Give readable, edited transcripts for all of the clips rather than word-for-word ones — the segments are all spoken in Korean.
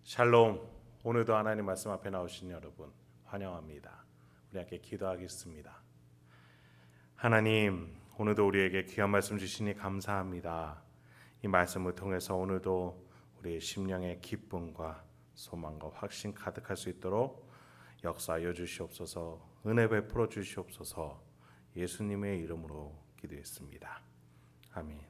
샬롬. 오늘도 하나님 말씀 앞에 나오신 여러분 환영합니다. 우리 함께 기도하겠습니다. 하나님, 오늘도 우리에게 귀한 말씀 주시니 감사합니다. 이 말씀을 통해서 오늘도 우리의 심령의 기쁨과 소망과 확신 가득할 수 있도록 역사하여 주시옵소서. 은혜 베풀어 주시옵소서. 예수님의 이름으로 기도했습니다. 아멘.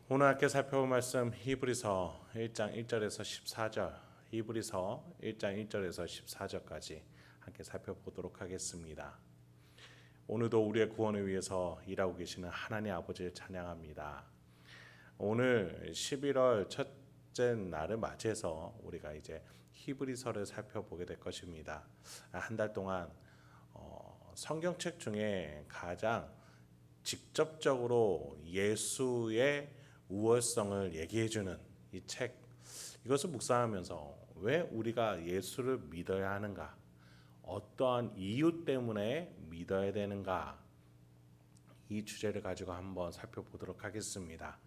오늘 함께 살펴볼 말씀 히브리서 1장 1절에서 14절, 히브리서 1장 1절에서 14절까지 함께 살펴보도록 하겠습니다. 오늘도 우리의 구원을 위해서 일하고 계시는 하나님 아버지를 찬양합니다. 오늘 11월 첫째 날을 맞이해서 우리가 이제 히브리서를 살펴보게 될 것입니다. 한 달 동안 성경책 중에 가장 직접적으로 예수의 우월성을 얘기해주는 이 책, 이것을 묵상하면서 왜 우리가 예수를 믿어야 하는가, 어떠한 이유 때문에 믿어야 되는가, 이 주제를 가지고 한번 살펴보도록 하겠습니다.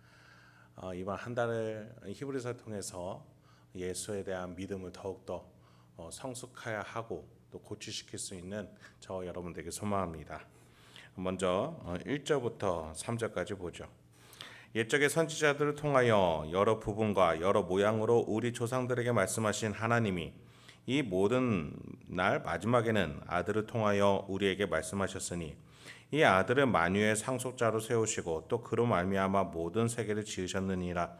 이번 한 달을 히브리서를 통해서 예수에 대한 믿음을 더욱더 성숙해야 하고 또 고취시킬 수 있는 저 여러분들에게 소망합니다. 먼저 1절부터 3절까지 보죠. 옛적의 선지자들을 통하여 여러 부분과 여러 모양으로 우리 조상들에게 말씀하신 하나님이 이 모든 날 마지막에는 아들을 통하여 우리에게 말씀하셨으니 이 아들을 만유의 상속자로 세우시고 또 그로 말미암아 모든 세계를 지으셨느니라.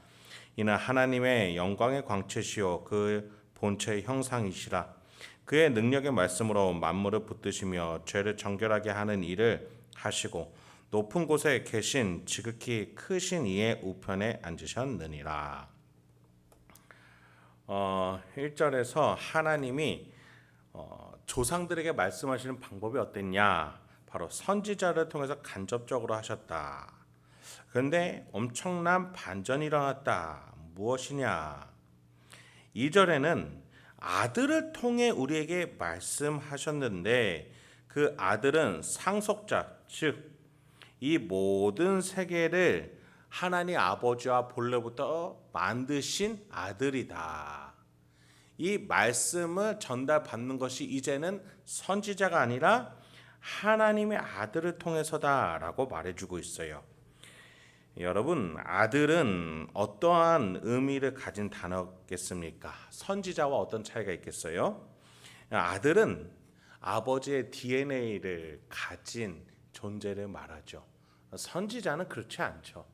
이는 하나님의 영광의 광채시요 그 본체의 형상이시라. 그의 능력의 말씀으로 만물을 붙드시며 죄를 정결하게 하는 일을 하시고 높은 곳에 계신 지극히 크신 이의 우편에 앉으셨느니라. 1절에서 하나님이 조상들에게 말씀하시는 방법이 어땠냐? 바로 선지자를 통해서 간접적으로 하셨다. 그런데 엄청난 반전이 일어났다. 무엇이냐? 2절에는 아들을 통해 우리에게 말씀하셨는데 그 아들은 상속자, 즉 이 모든 세계를 하나님 아버지와 본래부터 만드신 아들이다. 이 말씀을 전달받는 것이 이제는 선지자가 아니라 하나님의 아들을 통해서다라고 말해주고 있어요. 여러분, 아들은 어떠한 의미를 가진 단어겠습니까? 선지자와 어떤 차이가 있겠어요? 아들은 아버지의 DNA를 가진 존재를 말하죠. 선지자는 그렇지 않죠.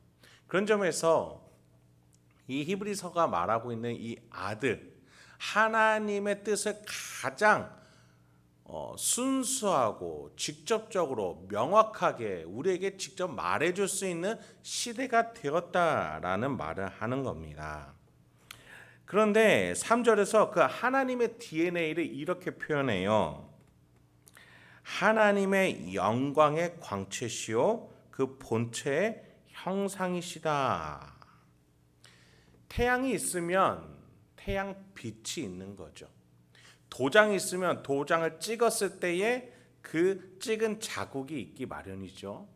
그런 점에서 이 히브리서가 말하고 있는 이 아들, 하나님의 뜻을 가장 순수하고 직접적으로 명확하게 우리에게 직접 말해줄 수 있는 시대가 되었다라는 말을 하는 겁니다. 그런데 3절에서 그 하나님의 DNA를 이렇게 표현해요. 하나님의 영광의 광채시요 그 본체의 형상이시다. 태양이 있으면 태양 빛이 있는 거죠. 도장이 있으면 도장을 찍었을 때에 그 찍은 자국이 있기 마련이죠.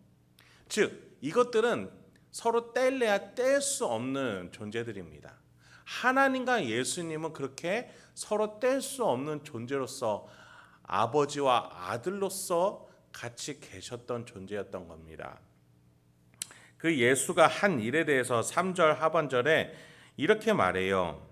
즉 이것들은 서로 뗄래야 뗄 수 없는 존재들입니다. 하나님과 예수님은 그렇게 서로 뗄 수 없는 존재로서 아버지와 아들로서 같이 계셨던 존재였던 겁니다. 그 예수가 한 일에 대해서 3절 하반절에 이렇게 말해요.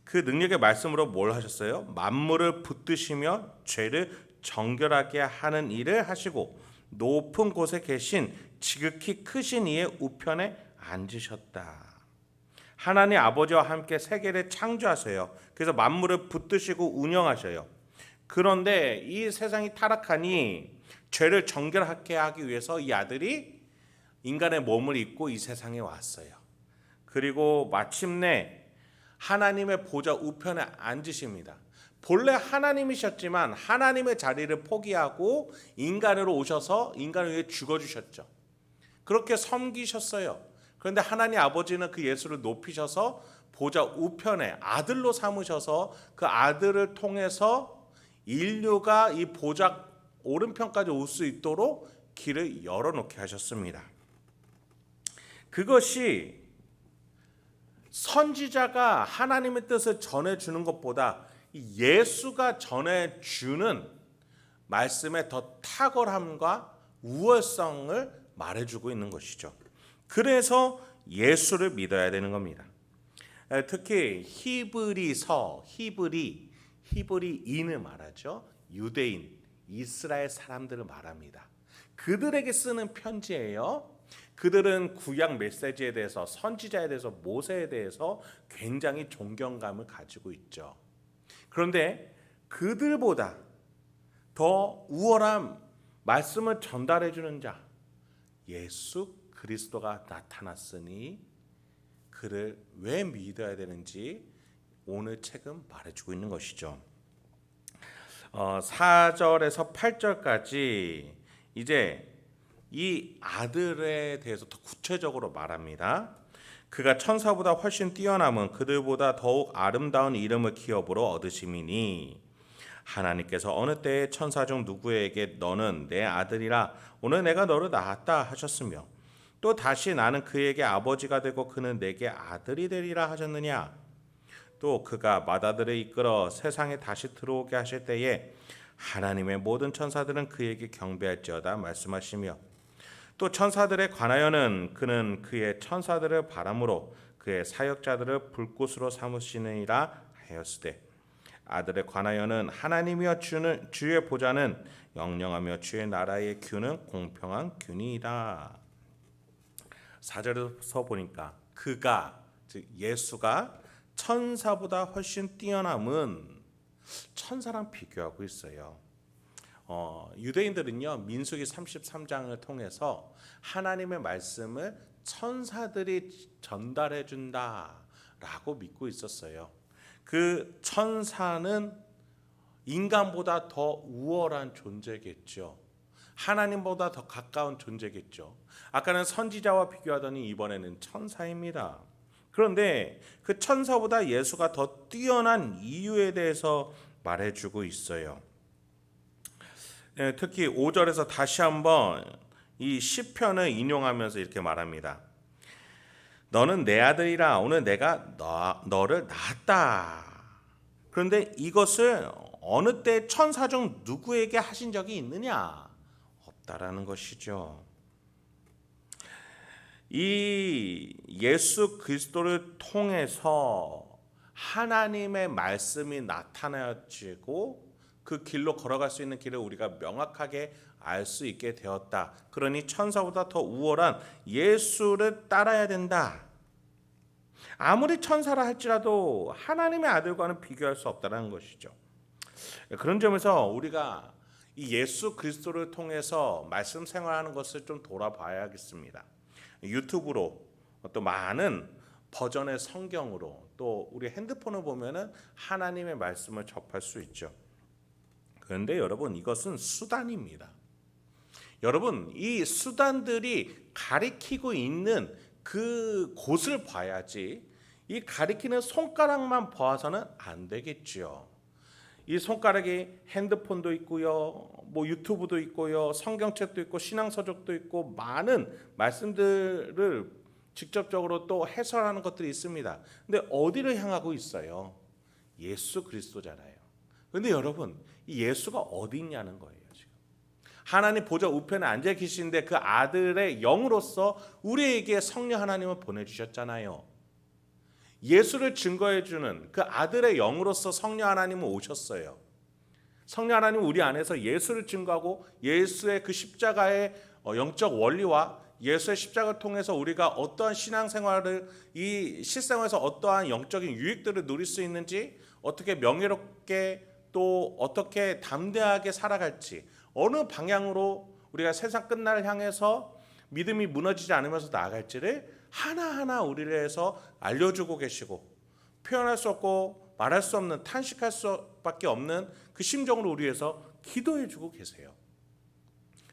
그 능력의 말씀으로 뭘 하셨어요? 만물을 붙드시며 죄를 정결하게 하는 일을 하시고 높은 곳에 계신 지극히 크신 이의 우편에 앉으셨다. 하나님 아버지와 함께 세계를 창조하세요. 그래서 만물을 붙드시고 운영하셔요. 그런데 이 세상이 타락하니 죄를 정결하게 하기 위해서 이 아들이 인간의 몸을 입고 이 세상에 왔어요. 그리고 마침내 하나님의 보좌 우편에 앉으십니다. 본래 하나님이셨지만 하나님의 자리를 포기하고 인간으로 오셔서 인간을 위해 죽어주셨죠. 그렇게 섬기셨어요. 그런데 하나님 아버지는 그 예수를 높이셔서 보좌 우편에 아들로 삼으셔서 그 아들을 통해서 인류가 이 보좌 오른편까지 올 수 있도록 길을 열어놓게 하셨습니다. 그것이 선지자가 하나님의 뜻을 전해주는 것보다 예수가 전해주는 말씀의 더 탁월함과 우월성을 말해주고 있는 것이죠. 그래서 예수를 믿어야 되는 겁니다. 특히 히브리인을 말하죠. 유대인, 이스라엘 사람들을 말합니다. 그들에게 쓰는 편지예요. 그들은 구약 메시지에 대해서, 선지자에 대해서, 모세에 대해서 굉장히 존경감을 가지고 있죠. 그런데 그들보다 더 우월한 말씀을 전달해 주는 자, 예수 그리스도가 나타났으니 그를 왜 믿어야 되는지 오늘 책은 말해주고 있는 것이죠. 4절에서 8절까지 이제 이 아들에 대해서 더 구체적으로 말합니다. 그가 천사보다 훨씬 뛰어남은 그들보다 더욱 아름다운 이름을 기업으로 얻으심이니 하나님께서 어느 때에 천사 중 누구에게 너는 내 아들이라 오늘 내가 너를 낳았다 하셨으며 또 다시 나는 그에게 아버지가 되고 그는 내게 아들이 되리라 하셨느냐. 또 그가 맏아들을 이끌어 세상에 다시 들어오게 하실 때에 하나님의 모든 천사들은 그에게 경배할지어다 말씀하시며 또 천사들에 관하여는 그는 그의 천사들을 바람으로 그의 사역자들을 불꽃으로 삼으시느니라 하였으되 아들에 관하여는 하나님이여 주의 보좌는 영영하며 주의 나라의 균은 공평한 균이다. 4절에서 보니까 그가 즉 예수가 천사보다 훨씬 뛰어남은 천사랑 비교하고 있어요. 유대인들은요 민수기 33장을 통해서 하나님의 말씀을 천사들이 전달해 준다라고 믿고 있었어요. 그 천사는 인간보다 더 우월한 존재겠죠. 하나님보다 더 가까운 존재겠죠. 아까는 선지자와 비교하더니 이번에는 천사입니다. 그런데 그 천사보다 예수가 더 뛰어난 이유에 대해서 말해주고 있어요. 특히 5절에서 다시 한번 이 시편을 인용하면서 이렇게 말합니다. 너는 내 아들이라 오늘 내가 너를 낳았다. 그런데 이것을 어느 때 천사 중 누구에게 하신 적이 있느냐? 없다라는 것이죠. 이 예수 그리스도를 통해서 하나님의 말씀이 나타나지고 그 길로 걸어갈 수 있는 길을 우리가 명확하게 알 수 있게 되었다. 그러니 천사보다 더 우월한 예수를 따라야 된다. 아무리 천사라 할지라도 하나님의 아들과는 비교할 수 없다는 것이죠. 그런 점에서 우리가 이 예수 그리스도를 통해서 말씀 생활하는 것을 좀 돌아봐야겠습니다. 유튜브로 또 많은 버전의 성경으로 또 우리 핸드폰을 보면은 하나님의 말씀을 접할 수 있죠. 그런데 여러분 이것은 수단입니다. 여러분 이 수단들이 가리키고 있는 그 곳을 봐야지 이 가리키는 손가락만 봐서는 안 되겠죠. 이 손가락이 핸드폰도 있고요, 뭐 유튜브도 있고요, 성경책도 있고 신앙서적도 있고 많은 말씀들을 직접적으로 또 해설하는 것들이 있습니다. 근데 어디를 향하고 있어요? 예수 그리스도잖아요. 그런데 여러분 이 예수가 어디 있냐는 거예요. 지금 하나님 보좌 우편에 앉아 계신데 그 아들의 영으로서 우리에게 성령 하나님을 보내주셨잖아요. 예수를 증거해 주는 그 아들의 영으로서 성령 하나님은 오셨어요. 성령 하나님은 우리 안에서 예수를 증거하고 예수의 그 십자가의 영적 원리와 예수의 십자가를 통해서 우리가 어떠한 신앙생활을 이 실생활에서 어떠한 영적인 유익들을 누릴 수 있는지 어떻게 명예롭게 또 어떻게 담대하게 살아갈지 어느 방향으로 우리가 세상 끝날을 향해서 믿음이 무너지지 않으면서 나아갈지를 하나하나 우리를 해서 알려주고 계시고 표현할 수 없고 말할 수 없는 탄식할 수밖에 없는 그 심정으로 우리 위해서 기도해 주고 계세요.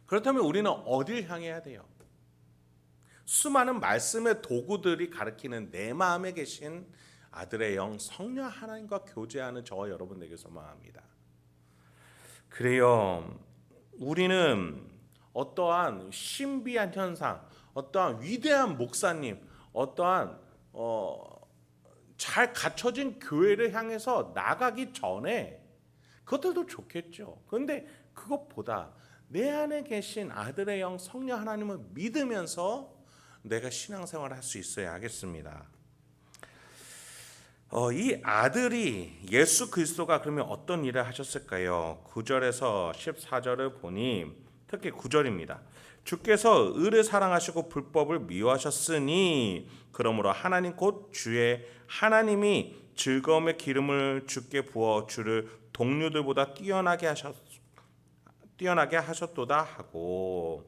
그렇다면 우리는 어딜 향해야 돼요? 수많은 말씀의 도구들이 가리키는 내 마음에 계신 아들의 영 성령 하나님과 교제하는 저와 여러분에게 소망합니다. 그래요. 우리는 어떠한 신비한 현상, 어떠한 위대한 목사님, 어떠한 잘 갖춰진 교회를 향해서 나가기 전에 그것들도 좋겠죠. 그런데 그것보다 내 안에 계신 아들의 영 성령 하나님을 믿으면서 내가 신앙생활을 할 수 있어야 하겠습니다. 이 아들이 예수 그리스도가 그러면 어떤 일을 하셨을까요? 9절에서 14절을 보니 특히 9절입니다. 주께서 의를 사랑하시고 불법을 미워하셨으니 그러므로 하나님 곧 주의 하나님이 즐거움의 기름을 주께 부어 주를 동료들보다 뛰어나게 하셨도다 하고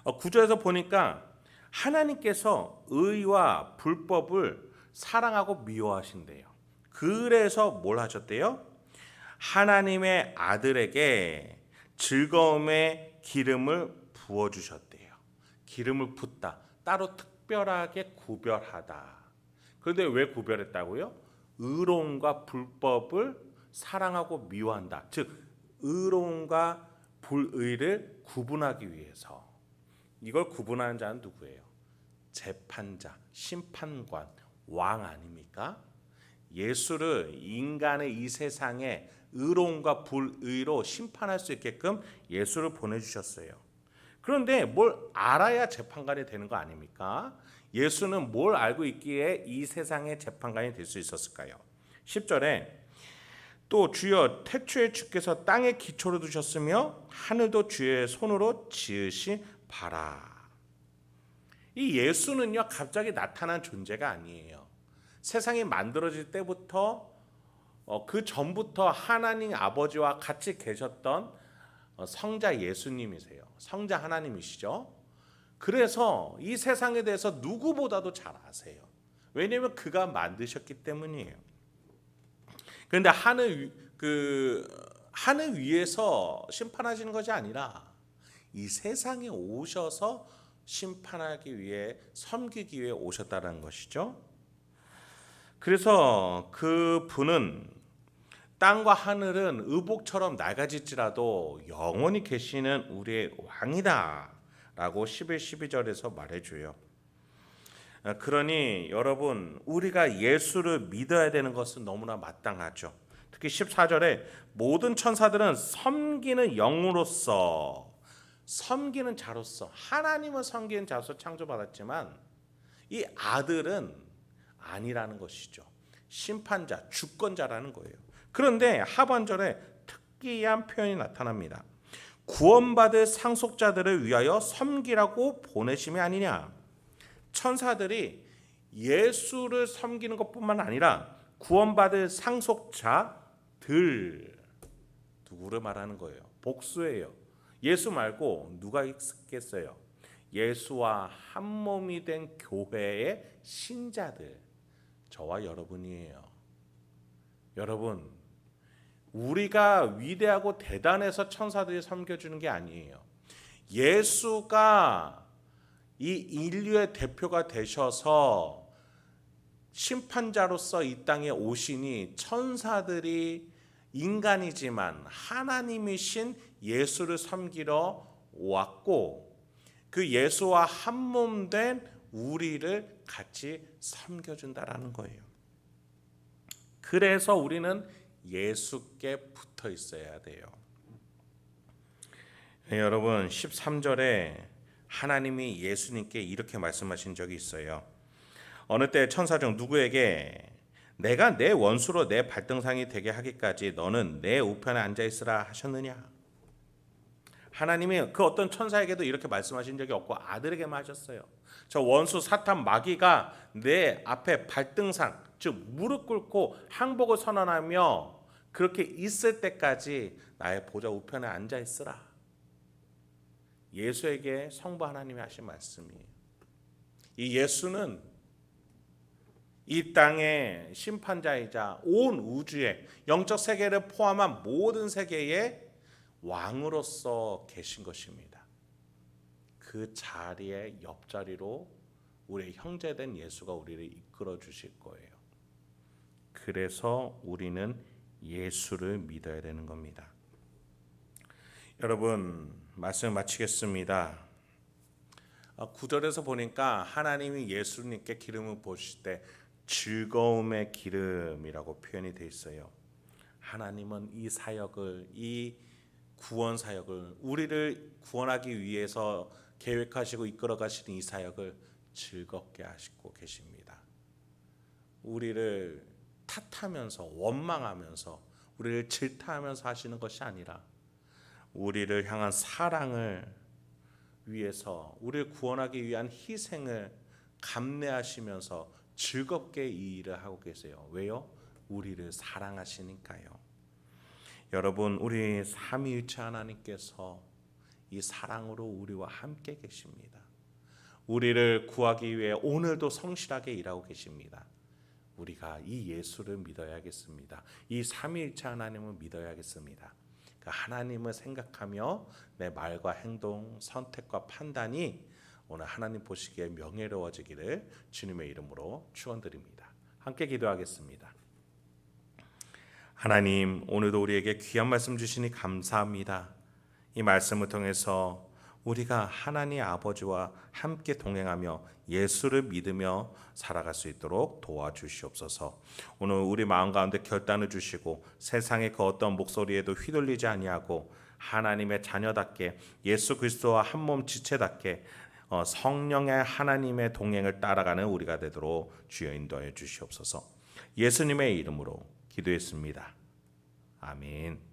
9절에서 보니까 하나님께서 의와 불법을 사랑하고 미워하신대요. 그래서 뭘 하셨대요? 하나님의 아들에게 즐거움의 기름을 부어주셨대요. 기름을 붓다. 따로 특별하게 구별하다. 그런데 왜 구별했다고요? 의로움과 불법을 사랑하고 미워한다. 즉 의로움과 불의를 구분하기 위해서. 이걸 구분하는 자는 누구예요? 재판자, 심판관, 왕 아닙니까? 예수를 인간의 이 세상에 의로움과 불의로 심판할 수 있게끔 예수를 보내주셨어요. 그런데 뭘 알아야 재판관이 되는 거 아닙니까? 예수는 뭘 알고 있기에 이 세상의 재판관이 될 수 있었을까요? 10절에 또 주여 태초에 주께서 땅에 기초를 두셨으며 하늘도 주의 손으로 지으시 봐라. 이 예수는요 갑자기 나타난 존재가 아니에요. 세상이 만들어질 때부터 그 전부터 하나님 아버지와 같이 계셨던 성자 예수님이세요. 성자 하나님이시죠. 그래서 이 세상에 대해서 누구보다도 잘 아세요. 왜냐하면 그가 만드셨기 때문이에요. 그런데 하늘 위에서 심판하시는 것이 아니라 이 세상에 오셔서 심판하기 위해 섬기기 위해 오셨다는 것이죠. 그래서 그 분은 땅과 하늘은 의복처럼 낡아질지라도 영원히 계시는 우리의 왕이다 라고 11, 12절에서 말해줘요. 그러니 여러분 우리가 예수를 믿어야 되는 것은 너무나 마땅하죠. 특히 14절에 모든 천사들은 섬기는 영으로서 섬기는 자로서 하나님을 섬기는 자로서 창조받았지만 이 아들은 아니라는 것이죠. 심판자, 주권자라는 거예요. 그런데 하반절에 특이한 표현이 나타납니다. 구원받을 상속자들을 위하여 섬기라고 보내심이 아니냐. 천사들이 예수를 섬기는 것뿐만 아니라 구원받을 상속자들 누구를 말하는 거예요? 복수예요. 예수 말고 누가 있겠어요? 예수와 한 몸이 된 교회의 신자들, 저와 여러분이에요. 여러분, 우리가 위대하고 대단해서 천사들이 섬겨주는 게 아니에요. 예수가 이 인류의 대표가 되셔서 심판자로서 이 땅에 오시니 천사들이 인간이지만 하나님이신 예수를 섬기러 왔고 그 예수와 한 몸 된 우리를 같이 섬겨준다라는 거예요. 그래서 우리는 예수께 붙어 있어야 돼요. 여러분 13절에 하나님이 예수님께 이렇게 말씀하신 적이 있어요. 어느 때 천사 중 누구에게 내가 내 원수로 내 발등상이 되게 하기까지 너는 내 우편에 앉아 있으라 하셨느냐? 하나님이 그 어떤 천사에게도 이렇게 말씀하신 적이 없고 아들에게만 하셨어요. 저 원수 사탄 마귀가 내 앞에 발등상 즉 무릎 꿇고 항복을 선언하며 그렇게 있을 때까지 나의 보좌 우편에 앉아 있으라. 예수에게 성부 하나님이 하신 말씀이에요. 이 예수는 이 땅의 심판자이자 온 우주의 영적 세계를 포함한 모든 세계의 왕으로서 계신 것입니다. 그 자리의 옆자리로 우리의 형제된 예수가 우리를 이끌어 주실 거예요. 그래서 우리는 예수를 믿어야 되는 겁니다. 여러분 말씀 마치겠습니다. 9절에서 보니까 하나님이 예수님께 기름을 부으실 때 즐거움의 기름이라고 표현이 되어 있어요. 하나님은 이 사역을, 이 구원 사역을, 우리를 구원하기 위해서 계획하시고 이끌어 가시는 이 사역을 즐겁게 하시고 계십니다. 우리를 탓하면서 원망하면서 우리를 질타하면서 하시는 것이 아니라 우리를 향한 사랑을 위해서, 우리를 구원하기 위한 희생을 감내하시면서 즐겁게 이 일을 하고 계세요. 왜요? 우리를 사랑하시니까요. 여러분, 우리 삼위일체 하나님께서 이 사랑으로 우리와 함께 계십니다. 우리를 구하기 위해 오늘도 성실하게 일하고 계십니다. 우리가 이 예수를 믿어야겠습니다. 이 삼위일체 하나님을 믿어야겠습니다. 그 하나님을 생각하며 내 말과 행동, 선택과 판단이 오늘 하나님 보시기에 명예로워지기를 주님의 이름으로 축원드립니다. 함께 기도하겠습니다. 하나님, 오늘도 우리에게 귀한 말씀 주시니 감사합니다. 이 말씀을 통해서 우리가 하나님 아버지와 함께 동행하며 예수를 믿으며 살아갈 수 있도록 도와주시옵소서. 오늘 우리 마음 가운데 결단을 주시고 세상의 그 어떤 목소리에도 휘둘리지 아니하고 하나님의 자녀답게 예수 그리스도와 한 몸 지체답게 성령의 하나님의 동행을 따라가는 우리가 되도록 주여 인도하여 주시옵소서. 예수님의 이름으로 기도했습니다. 아멘.